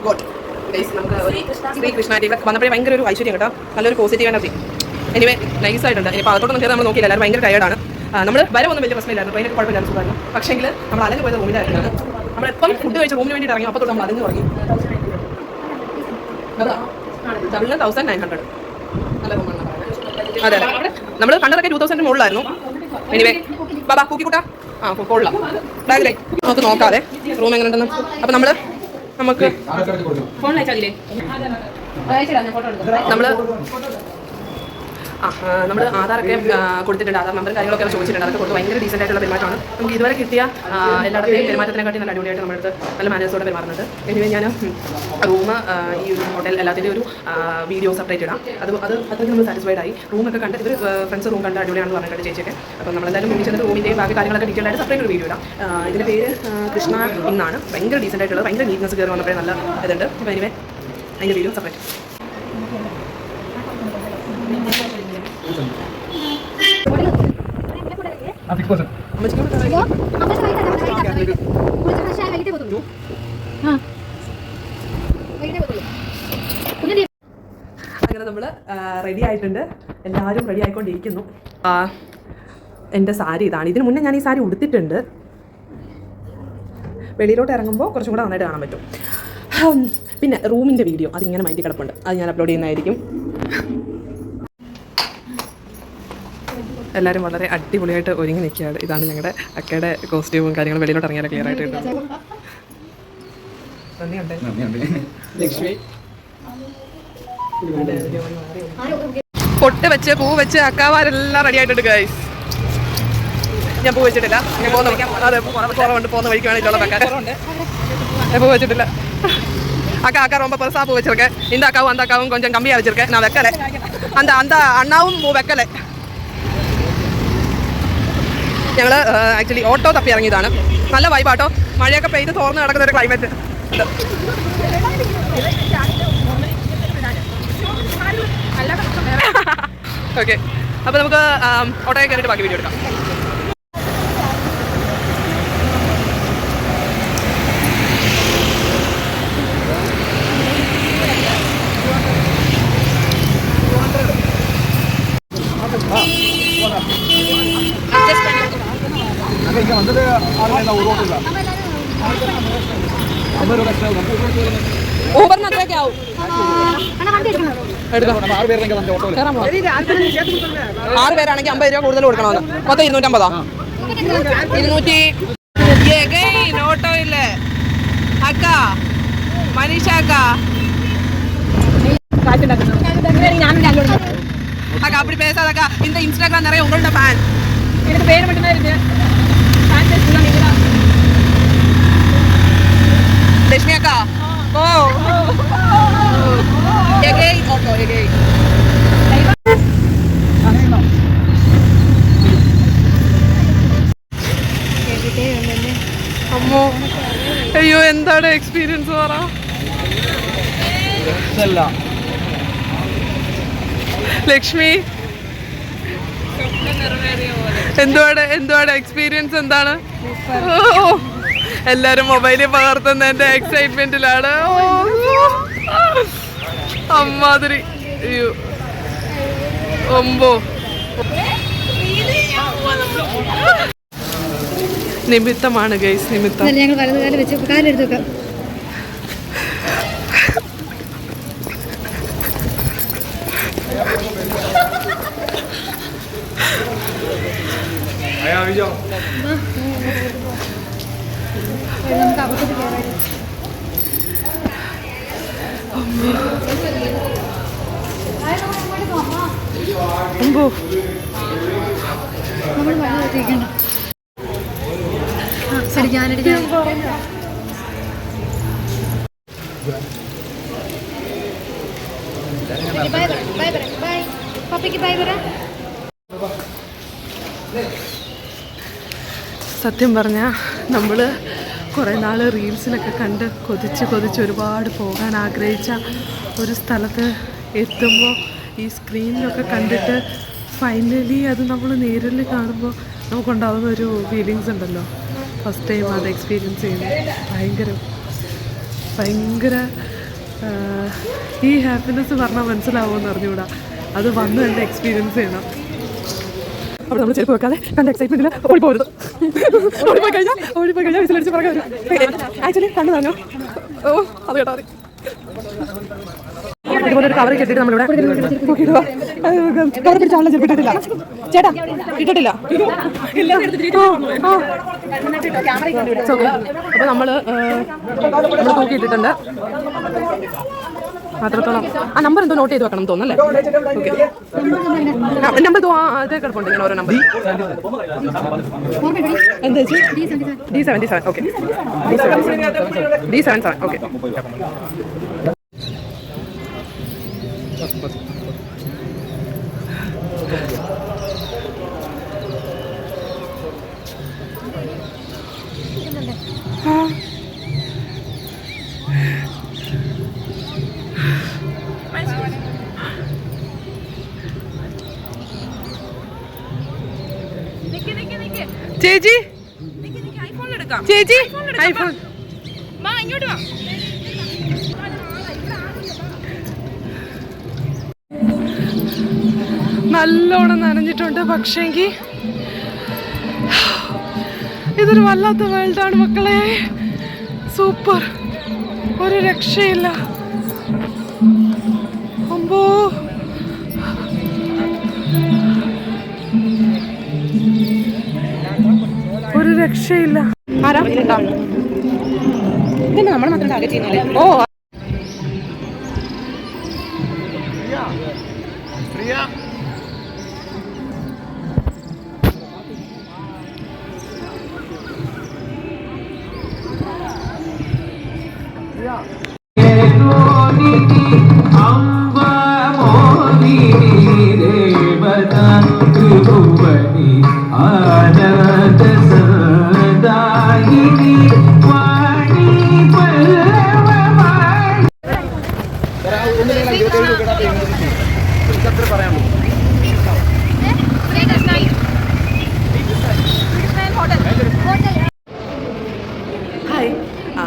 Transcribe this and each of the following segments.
God നമുക്ക് ശ്രീകൃഷ്ണ ഇവിടെ വന്നപ്പോഴേ ഭയങ്കര ഒരു ഐശ്വര്യം കേട്ടോ, നല്ലൊരു പോസിറ്റീവ് എനർജി. എനിവേ നൈസ് ആയിട്ടുണ്ട്. ഇനി അകത്തോട്ടൊന്നും കയറി നമ്മൾ നോക്കിയില്ല, എല്ലാവരും ഭയങ്കര ടയർഡാണ്. നമ്മൾ വരവൊന്നും വലിയ പ്രശ്നമില്ലായിരുന്നു, ട്രെയിനൊക്കെ കുഴപ്പമില്ലായിരുന്നു, സുഖമായിരുന്നു. പക്ഷേങ്കിൽ നമ്മൾ അലഞ്ഞു പോയത് റൂമിലായിരുന്നു. നമ്മളെപ്പം ഫുഡ് കഴിച്ച റൂമിന് വേണ്ടിയിട്ട് ഇറങ്ങി, അപ്പോൾ നമ്മൾ അലഞ്ഞു തുടങ്ങി. അതാ 1900 നല്ല റൂമാണ്. അതെ അതെ, നമ്മൾ കണ്ടതൊക്കെ 2000 മുകളിലായിരുന്നു. എനിവേ ബാബാ കൂക്കിക്കൂട്ടാ കൊള്ളാം. ബാഗിലേ നമുക്ക് നോക്കാതെ റൂം എങ്ങനെ ഉണ്ടെന്ന്. അപ്പം നമുക്ക് നമ്മൾ ആധാറൊക്കെ കൊടുത്തിട്ടുണ്ട്, ആധാർ നമ്പർ കാര്യങ്ങളൊക്കെ ചോദിച്ചിട്ടുണ്ട്. അതൊക്കെ കൊടുത്ത് ഭയങ്കര ഡീസൻ്റ് ആയിട്ടുള്ള പെരുമാറ്റമാണ് നമുക്ക് ഇതുവരെ കിട്ടിയ എല്ലായിടത്തെയും പെരുമാറ്റത്തിനെക്കാട്ടി നല്ല അടിപൊളിയായിട്ട് നമ്മുടെ നല്ല മാനേഴ്സോടെ പെരുമാറുന്നത്. എനിവേ ഞാൻ റൂം ഈ ഒരു ഹോട്ടൽ എല്ലാത്തിൻ്റെ ഒരു വീഡിയോ സെപ്പറേറ്റ് ഇടാം. അതൊക്കെ നമ്മൾ സാറ്റിസ്ഫൈഡ് ആയി. റൂമൊക്കെ കണ്ട് ഇവർ ഫ്രണ്ട്സ് റൂം കണ്ട് അടിപൊളിയാണെന്ന് പറഞ്ഞിട്ട് ചേച്ചിയൊക്കെ. അപ്പോൾ നമ്മളെന്തായാലും വിളിച്ചത് റൂമിൻ്റെയും ബാക്കി കാര്യങ്ങളൊക്കെ ഡീറ്റെയിൽ ആയിട്ട് സെപ്പറേറ്റ് ഒരു വീഡിയോ ഇടാം. ഇതിൻ്റെ പേര് കൃഷ്ണ എന്നാണ്. ഭയങ്കര ഡീസൻ്റ് ആയിട്ടുള്ളത്, ഭയങ്കര നീറ്റ്നസ് കയറി വന്നപ്പോഴേ നല്ല ഇതുണ്ട്. അപ്പോൾ എനിവേ അതിൻ്റെ വീഡിയോ സെപ്പറേറ്റ്. അങ്ങനെ നമ്മൾ റെഡി ആയിട്ടുണ്ട്, എല്ലാവരും റെഡി ആയിക്കൊണ്ടിരിക്കുന്നു. എൻ്റെ സാരി ഇതാണ്. ഇതിന് മുന്നേ ഞാൻ ഈ സാരി ഉടുത്തിട്ടുണ്ട്. വെളിയിലോട്ട് ഇറങ്ങുമ്പോൾ കുറച്ചും കൂടെ നന്നായിട്ട് കാണാൻ പറ്റും. പിന്നെ റൂമിൻ്റെ വീഡിയോ അതിങ്ങനെ മൈൻഡിൽ കിടപ്പുണ്ട്, അത് ഞാൻ അപ്ലോഡ് ചെയ്യുന്നതായിരിക്കും. എല്ലാവരും വളരെ അടിപൊളിയായിട്ട് ഒരുങ്ങി നിൽക്കുകയാണ്. ഇതാണ് ഞങ്ങളുടെ അക്കയുടെ കോസ്റ്റ്യൂമും കാര്യങ്ങളും വെളിയിലോട്ട് ഇറങ്ങിയാൽ ക്ലിയർ ആയിട്ട് കിട്ടും. ലക്ഷ്മി പൊട്ട് വെച്ച് പൂ വെച്ച് അക്കാവാരെല്ലാം റെഡി ആയിട്ടുണ്ട് ഗൈസ്. ഞാൻ പൂ വെച്ചിട്ടില്ല, ഞാൻ അതെ കുറവുണ്ട്, പോകുന്ന വഴിക്കാണ് ഇതുള്ള വെക്കാൻ. പൂ വെച്ചിട്ടില്ല. அக்கா ரொம்ப பெருசாக பூ வச்சிருக்கேன். இந்த அக்காவும் அந்த அக்காவும் கொஞ்சம் கம்மியாக வச்சிருக்கேன். நான் வைக்கலை, அந்த அண்ணாவும் பூ வைக்கலை. ഞങ്ങൾ ആക്ച്വലി ഓട്ടോ തപ്പി ഇറങ്ങിയതാണ്. നല്ല വൈബാട്ടോ, മഴയൊക്കെ പെയ്ത് തോർന്ന് കിടക്കുന്ന ഒരു ക്ലൈമറ്റ്. ഓക്കെ, അപ്പോൾ നമുക്ക് ഓട്ടോയിൽ കയറിയിട്ട് ബാക്കി വീഡിയോ എടുക്കാം. ഊബറിന് അത്രയൊക്കെ ആവും. 6 പേരാണെങ്കിൽ 50 രൂപ കൂടുതൽ കൊടുക്കണമെന്ന്. മൊത്തം 250. 200 ഓട്ടോ ഇല്ലേ അക്ക, മനീഷ അക്ക அக்கா அப்படி பேசாதக்கா. இந்த இன்ஸ்டாகிராம் நிறைய உங்களோட ஃபேன். எனக்கு பேர் மட்டும்தான் இருக்கு. ஃபேன் பேஜ் தான் நீங்க தான். லட்சுமி அக்கா ஓ எகே ஓகே எகே അമ്മോ അയ്യോ എന്താണ് എക്സ്പീരിയൻസ് പറ. ലക്ഷ്മി എന്തുവാണ് എക്സ്പീരിയൻസ് എന്താണ്? എല്ലാരും മൊബൈലിൽ പകർത്തുന്നതിന്റെ എക്സൈറ്റ്മെന്റിലാണ്. അമ്മാതിരി ഒമ്പോ നിമിത്തമാണ് ഗൈസ്, നിമിത്തം. ഞങ്ങൾ വലതുകാലം വെച്ച് കാലെടുത്ത് വെക്കാം. നമുക്ക് അകത്തോട്ട് കയറാം. നമ്മൾ വെള്ളം എത്തിക്കണ്ട. ശരി ഞാനടിക്കാൻ പപ്പയ്ക്ക് ബൈ പറ. സത്യം പറഞ്ഞാൽ നമ്മൾ കുറേ നാൾ റീൽസിലൊക്കെ കണ്ട് കൊതിച്ച് ഒരുപാട് പോകാൻ ആഗ്രഹിച്ച ഒരു സ്ഥലത്ത് എത്തുമ്പോൾ ഈ സ്ക്രീനിലൊക്കെ കണ്ടിട്ട് ഫൈനലി അത് നമ്മൾ നേരിൽ കാണുമ്പോൾ നമുക്കുണ്ടാകുന്ന ഒരു ഫീലിങ്സ് ഉണ്ടല്ലോ. ഫസ്റ്റ് ടൈം അത് എക്സ്പീരിയൻസ് ചെയ്യുന്നത് ഭയങ്കര ഈ ഹാപ്പിനെസ് പറഞ്ഞാൽ മനസ്സിലാവുമെന്ന് അറിഞ്ഞുകൂടാ, അത് വന്ന് തന്നെ എക്സ്പീരിയൻസ് ചെയ്യണം. അവിടെ നമ്മൾ ചെരുപ്പ് വെക്കാതെ കണ്ട എക്സൈറ്റ്മെന്റിൽ ഓടിപ്പോരുത്. ഓടിപ്പോയി കഴിഞ്ഞാൽ വിസിലടിച്ച് പറയാൻ വരും. ആക്ച്വലി കണ്ടു തന്നോ? ഓ അത് കേട്ടോ മതി. ഇതുപോലെ ഒരു കവർ കെട്ടിട്ട് നമ്മളിവിടെ കവർ പിടിച്ചാണല്ലോ ചെരുപ്പ് ഇട്ടിട്ടില്ല. ചേട്ടാ ഇട്ടിട്ടില്ല. അപ്പൊ നമ്മള് തൂക്കിയിട്ടിട്ടുണ്ട്. അത്രത്തോളം ആ നമ്പർ എന്തോ നോട്ട് ചെയ്ത് വെക്കണം തോന്നല്ലേ? ഓക്കെ, നമ്പർ ഇത് കിടപ്പുണ്ട് ഇങ്ങനെ ഓരോ നമ്പർ. എന്താ D77 ഓക്കെ, D77 ഓക്കെ. ചേച്ചി ചേച്ചി ഐഫോൺ ഇങ്ങോട്ട് വാ. നല്ലോണം നനഞ്ഞിട്ടുണ്ട്. പക്ഷേങ്കിൽ ഇതൊരു വല്ലാത്ത വേൾഡാണ് മക്കളെ. സൂപ്പർ, ഒരു രക്ഷയില്ല. അമ്പോ ഒരു രക്ഷയില്ല. ആരാ ഇതന്നെ നമ്മൾ മാത്രം ടാർഗറ്റ് ചെയ്യുന്നില്ലേ? ഓ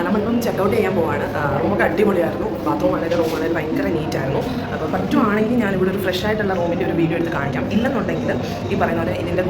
നമ്മളിപ്പം ചെക്കൗട്ട് ചെയ്യാൻ പോവാണ്. റൂമൊക്കെ അടിപൊളിയായിരുന്നു. ബാത്റൂം ആണെങ്കിൽ റൂം ആണെങ്കിൽ ഭയങ്കര നീറ്റായിരുന്നു. അപ്പോൾ പറ്റുവാണെങ്കിൽ ഞാനിവിടെ ഒരു ഫ്രഷ് ആയിട്ടുള്ള റൂമിൻ്റെ ഒരു വീഡിയോ എടുത്ത് കാണിക്കാം. ഇല്ലെന്നുണ്ടെങ്കിൽ ഈ പറയുന്ന പോലെ ഇതിൻ്റെ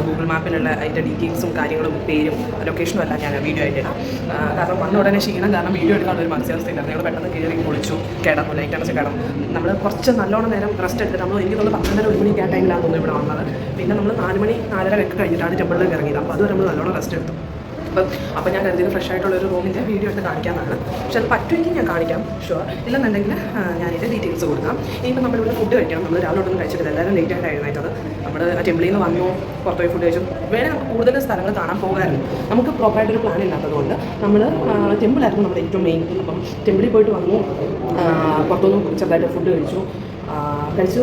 ഗൂഗിൾ മാപ്പിലുള്ള അതിൻ്റെ ഡീറ്റെയിൽസും കാര്യങ്ങളും പേരും ലൊക്കേഷനും എല്ലാം ഞാൻ വീഡിയോ ആയിട്ട് ഇടാം. കാരണം വന്ന ഉടനെ ക്ഷീണം കാരണം വീഡിയോ എടുക്കാനുള്ള ഒരു മനസ്സിലാവസ്ഥയില്ല. ഞങ്ങൾ പെട്ടെന്ന് കയറി കുളിച്ചു, കിടന്നു, ലൈറ്റ് അടച്ച് കിടന്നു. നമ്മൾ കുറച്ച് നല്ലോണം നേരം റെസ്റ്റ് എടുത്തിട്ട് നമ്മൾ എനിക്ക് തോന്നുന്നു 12:30 1 മണിക്ക് ആ ടൈമിലാണ് തോന്നുന്നു ഇവിടെ വന്നത്. പിന്നെ നമ്മൾ 4 മണി 4:30 ഒക്കെ കഴിഞ്ഞിട്ടാണ് ടെമ്പിളിലേക്ക് ഇറങ്ങിയത്. അപ്പോൾ അതുവരെ നമ്മൾ നല്ലോണം റെസ്റ്റ് എടുത്തു. അപ്പോൾ ഞാൻ കരുതിയത് ഫ്രഷ് ആയിട്ടുള്ളൊരു റൂമിൻ്റെ വീഡിയോ എടുത്ത് കാണിക്കാമെന്നാണ്. പക്ഷെ അത് പറ്റുമെങ്കിൽ ഞാൻ കാണിക്കാം, ഷുവർ. ഇല്ലെന്നുണ്ടെങ്കിൽ ഞാനിത് ഡീറ്റെയിൽസ് കൊടുക്കാം. ഇനിയിപ്പോൾ നമ്മളിവിടെ ഫുഡ് കഴിക്കാം. നമ്മൾ രാവിലെ ഒന്നും കഴിച്ചിട്ടില്ല, എല്ലാവരും ലേറ്റായിട്ട് എഴുന്നേറ്റത്. നമ്മൾ ടെമ്പിളിൽ നിന്ന് വന്നു, പുറത്തുപോയി ഫുഡ് കഴിച്ചു. വേണേൽ നമുക്ക് കൂടുതൽ സ്ഥലങ്ങൾ കാണാൻ പോകാമായിരുന്നു. നമുക്ക് പ്രോപ്പറായിട്ടൊരു പ്ലാൻ ഇല്ലാത്തതുകൊണ്ട് നമ്മൾ ടെമ്പിളായിരുന്നു നമ്മുടെ ഏറ്റവും മെയിൻ. അപ്പം ടെമ്പിളിൽ പോയിട്ട് വന്നു, പുറത്തുനിന്ന് ചെറുതായിട്ട് ഫുഡ് കഴിച്ചു.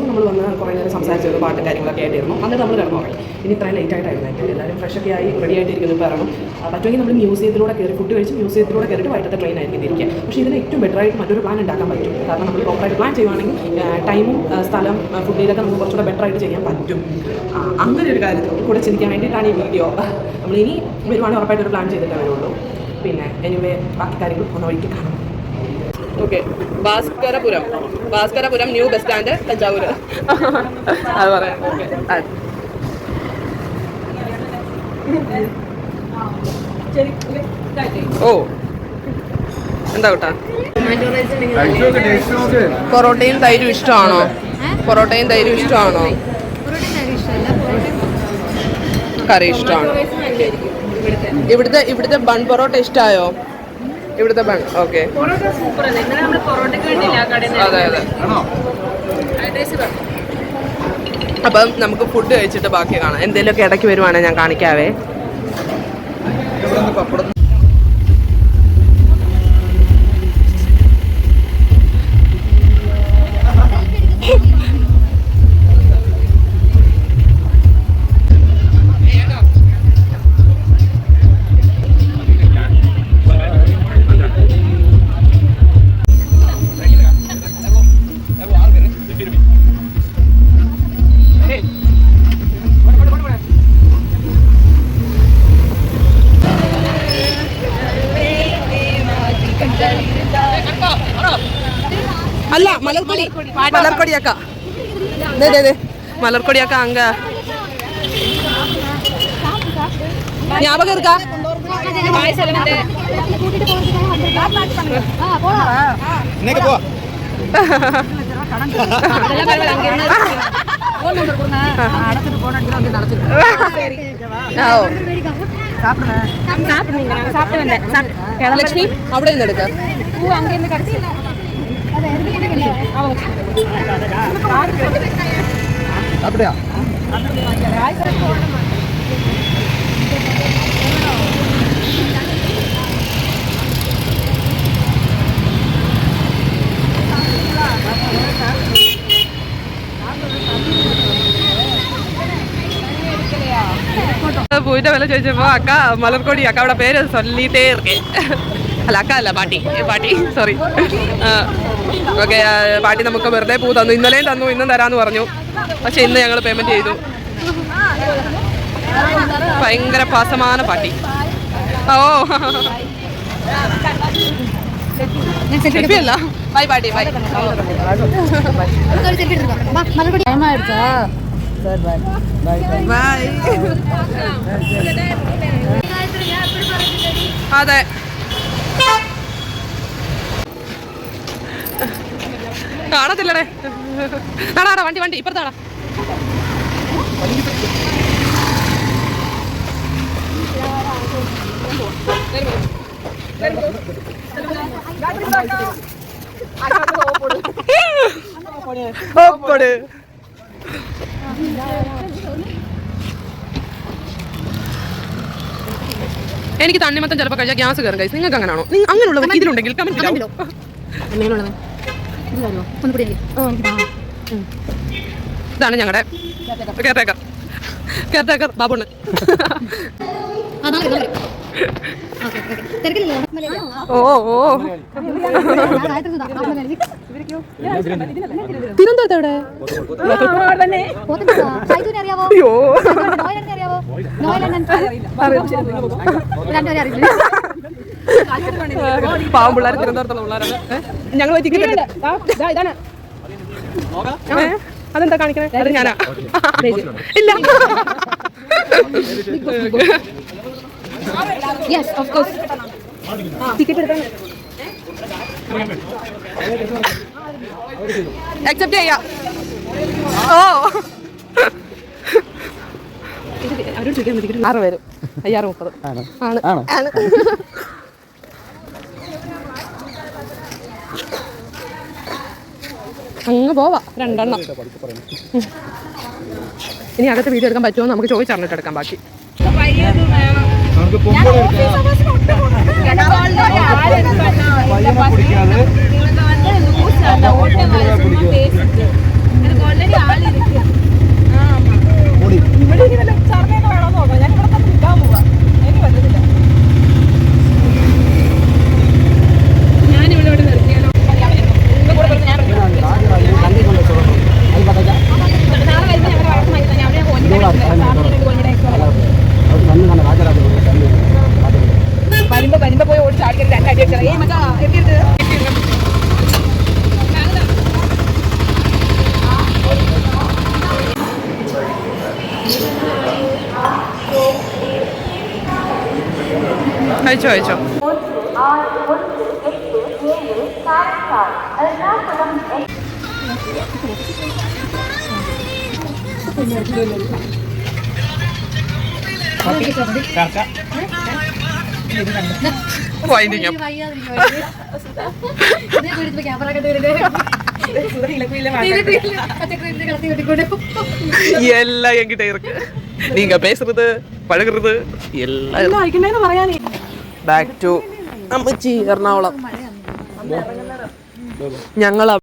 നമ്മൾ വന്ന് കുറേ നേരം സംസാരിച്ചത് പാട്ടും കാര്യങ്ങളൊക്കെ ആയിട്ടായിരുന്നു. എന്നിട്ട് നമ്മൾ കിടന്നുറങ്ങി. ഇനി ഇത്രയും ലേറ്റായിട്ടായിരുന്നു. എല്ലാവരും ഫ്രഷൊക്കെ ആയി റെഡി ആയിട്ടിരിക്കുന്നു. ഇപ്പോൾ ഇറങ്ങും. പറ്റുമെങ്കിൽ നമ്മൾ മ്യൂസിയത്തിലൂടെ കയറി ഫുഡ് കഴിച്ച് മ്യൂസിയത്തിലൂടെ കയറിയിട്ട് വൈകിട്ടത്തെ ട്രെയിൻ ആയിരിക്കും തിരിക്കുക. പക്ഷേ ഇതിന് ഏറ്റവും ബെറ്ററായിട്ട് മറ്റൊരു പ്ലാൻ ഉണ്ടാക്കാൻ പറ്റും. കാരണം നമ്മൾ പ്രോപ്പറായിട്ട് പ്ലാൻ ചെയ്യുവാണെങ്കിൽ ടൈമും സ്ഥലം ഫുഡിലൊക്കെ നമുക്ക് കുറച്ചുകൂടെ ബെറ്ററായിട്ട് ചെയ്യാൻ പറ്റും. അങ്ങനെ ഒരു കാര്യത്തിൽ കൂടെ ചിന്തിക്കാൻ വേണ്ടിയിട്ടാണ് ഈ വീഡിയോ. നമ്മൾ ഇനി വരുവാണെങ്കിൽ ഉറപ്പായിട്ടൊരു പ്ലാൻ ചെയ്തിട്ടേ വരുള്ളൂ. പിന്നെ എനിവേ ബാക്കി കാര്യങ്ങൾ ഒന്ന് വഴിക്ക് കാണാം. Okay, Bhaskarapuram new bus stand Thanjavur. അത് പറയാം. ഓക്കെ, ഓ എന്താ കൂട്ടാ? പൊറോട്ടയും തൈരും ഇഷ്ടമാണോ? പൊറോട്ടയും തൈരും ഇഷ്ടമാണോ? കറി ഇഷ്ടമാണോ? ഇവിടുത്തെ ബൺ പൊറോട്ട ഇഷ്ടമായോ? ഇവിടുത്തെ ബൺ ഓക്കെ. അതെ അതെ. അപ്പം നമുക്ക് ഫുഡ് കഴിച്ചിട്ട് ബാക്കി കാണാം. എന്തെങ്കിലുമൊക്കെ ഇടയ്ക്ക് വരുവാണെങ്കിൽ ഞാൻ കാണിക്കാവേ. ಅಲ್ಲ ಮಲರ್ಕೊಡಿ ಮಲರ್ಕೊಡಿ ಅಕ್ಕ ಮಲರ್ಕೊಡಿ ಅಕ್ಕ ಹಂಗ ஞாபகம் இருக்கா லட்சுமி അവിടെ നിന്ന് എടുക്ക அப்படியா പൂവിന്റെ വില ചോദിച്ചപ്പോ അക്ക മലർക്കൊടി അക്ക അവിടെ പേര് ചൊല്ലിട്ടേ ഇരിക്കേ അല്ല അക്ക അല്ല പാട്ടി പാട്ടി സോറി ഓക്കെ പാട്ടി നമുക്ക് വെറുതെ പൂ തന്നു ഇന്നലെയും തന്നു ഇന്നും തരാന്ന് പറഞ്ഞു പക്ഷെ ഇന്ന് ഞങ്ങൾ പേയ്മെന്റ് ചെയ്തു ഭയങ്കര പാസமான പാട്ടി ഓ അല്ല ബൈ പാട്ടി ബൈ അതെ കാണത്തില്ലടേ നാടാ വണ്ടി വണ്ടി ഇപ്പുറത്താടാ എനിക്ക് തണ്ണിമത്തം ചിലപ്പോൾ കഴിച്ചാൽ ഗ്യാസ് കയറും കഴിച്ച് നിങ്ങൾക്ക് അങ്ങനെയാണോ അങ്ങനെയുള്ളത് ഇതിലുണ്ടെങ്കിൽ കമന്റിലോ ഇതാണ് ഞങ്ങളുടെ കെയർടേക്കർ ബാബുണ് ഓ ഓ തിരുവനന്തപുരത്ത് എവിടെ പാവം പിള്ളേർ തിരുവനന്തപുരത്തുള്ള പിള്ളേരാണ് ഞങ്ങൾ അതെന്താ കാണിക്കണേ അത് ഞാനാ ഇല്ല Yes, of course. Ticket എടുക്കണം. Accept ചെയ്യാ. ഓ. അവരോട് ചോദിക്കാൻ ടിക്കറ്റ് 6 പേര് 5030. ആണ്. ആണ്. അങ്ങ് പോവാ രണ്ടെണ്ണം. ഇനി അകത്ത് വീഡിയോ എടുക്കാൻ പറ്റുമോ നമുക്ക് ചോദിച്ചറിഞ്ഞിട്ട് എടുക്കാം ബാക്കി. വരുമ്പോ പോയി ഓടിച്ച് ആൾക്കാർ രണ്ടടി അടിച്ചാൽ അയച്ചോ അയച്ചോ எல்லாம் என்கிட்ட இருக்கு நீங்க பேசுறது பழகுறது எல்லாம் ബാക്ക് ടു അമ്മച്ചി എറണാകുളം ഞങ്ങൾ